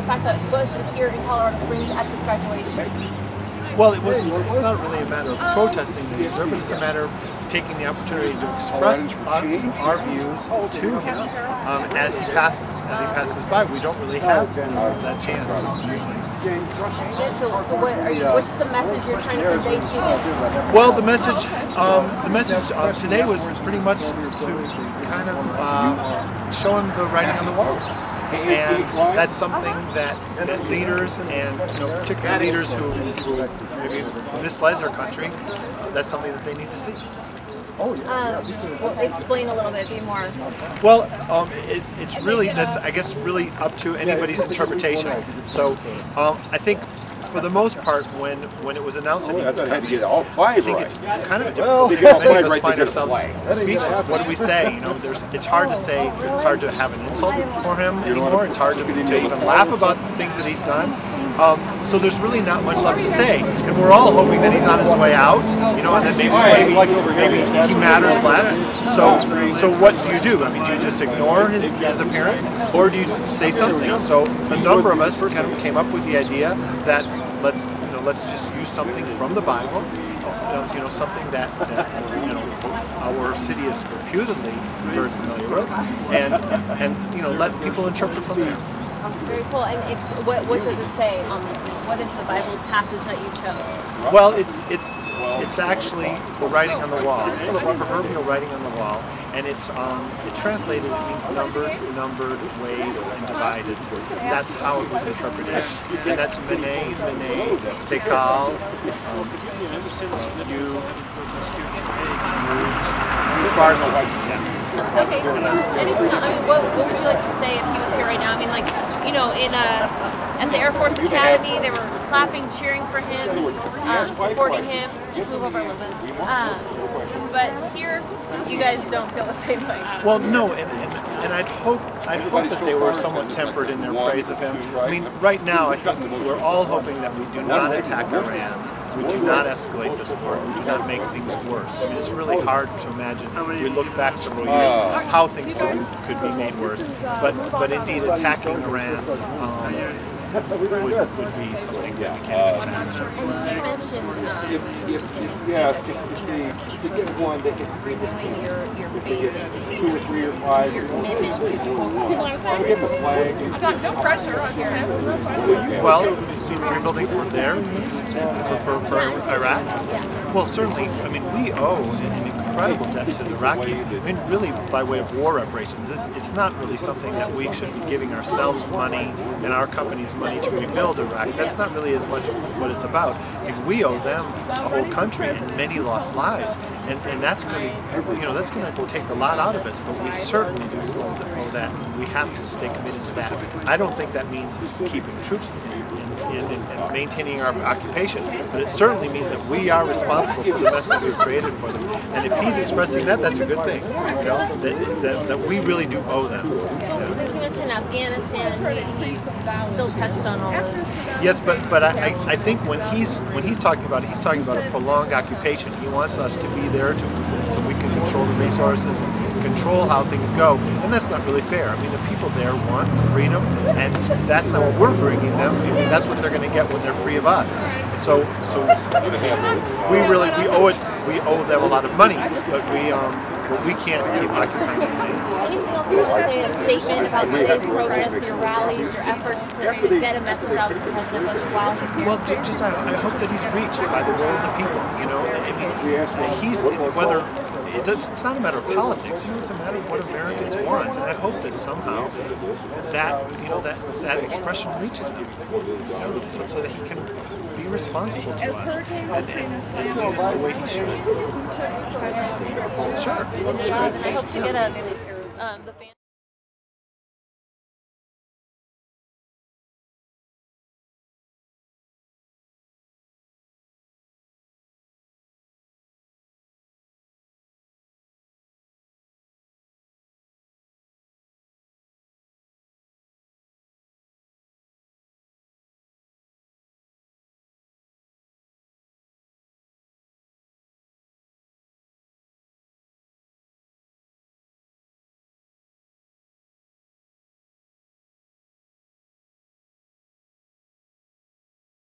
fact that Bush is here in Colorado Springs at this graduation? Well, it's not really a matter of protesting that he's there, but it's a matter of taking the opportunity to express our views to him as he passes by. We don't really have that chance usually. So what's the message you're trying to convey to him? Well, the message today was pretty much to kind of show him the writing on the wall. And that's something that leaders and particularly leaders who maybe misled their country, that's something that they need to see. Well, explain a little bit, be more. Well, it's really, that's I guess really up to anybody's interpretation. So I think for the most part, when it was announced that he was coming, I think it's kind of a difficult thing. Many of us find ourselves speechless. What do we say? It's hard to say. It's hard to have an insult for him anymore. It's hard to even laugh about the things that he's done. So there's really not much left to say, and we're all hoping that he's on his way out. And then maybe he matters less. So what do? I mean, do you just ignore his appearance, or do you say something? So a number of us kind of came up with the idea that let's just use something from the Bible, something that our city is reputedly very familiar with, and let people interpret from there. Very cool. And what does it say? What is the Bible passage that you chose? Well, it's actually the writing on the wall. It's the proverbial writing on the wall, and it translated. It means numbered, weighed, and divided. That's how it was interpreted, and that's mene, tekal, farsi. Yes. Okay, so anything else? I mean, what would you like to say if he was here right now? I mean, at the Air Force Academy, they were clapping, cheering for him, supporting him. Just move over a little bit. But here, you guys don't feel the same way. Well, no, and I'd hope that they were somewhat tempered in their praise of him. I mean, right now, I think we're all hoping that we do not attack Iran. We do not escalate this war. We do not make things worse. I mean, it's really hard to imagine. We look back several years how things could be made worse. But indeed, attacking Iran would be something that we can't imagine. And you mentioned if they get one, they can get 2 or 3 or 5 or commitment to we get the flag. I got no pressure. I was just asking some questions. Well, rebuilding for there, for Iraq? Well, certainly, I mean, we owe an incredible debt to the Iraqis. I mean, really, by way of war reparations. It's not really something that we should be giving ourselves money and our companies money to rebuild Iraq. That's not really as much what it's about. I mean, we owe them a whole country and many lost lives, and that's going to take a lot out of us. But we certainly do owe that. We have to stay committed to that. I don't think that means keeping troops and maintaining our occupation, but it certainly means that we are responsible for the mess that we've created for them. And if he's expressing that, that's a good thing. That we really do owe them. You mentioned Afghanistan, and he still touched on all this. Yes, but I think when he's talking about it, he's talking about a prolonged occupation. He wants us to be there so we can control the resources and control how things go, and that's not really fair. I mean, the people there want freedom, and that's not what we're bringing them. I mean, that's what they're going to get when they're free of us. So we owe it. We owe them a lot of money, but we can't keep occupying the land. Anything else you want to say, a statement about today's protests, your rallies, your efforts to get a message out to President Bush while he's here? Well, I hope that he's reached by the will of the people. I mean, it's not a matter of politics. It's a matter of what Americans want, and I hope that somehow that expression reaches them, so that he can be responsible to us and lead us the way he should. Sure. I hope to get the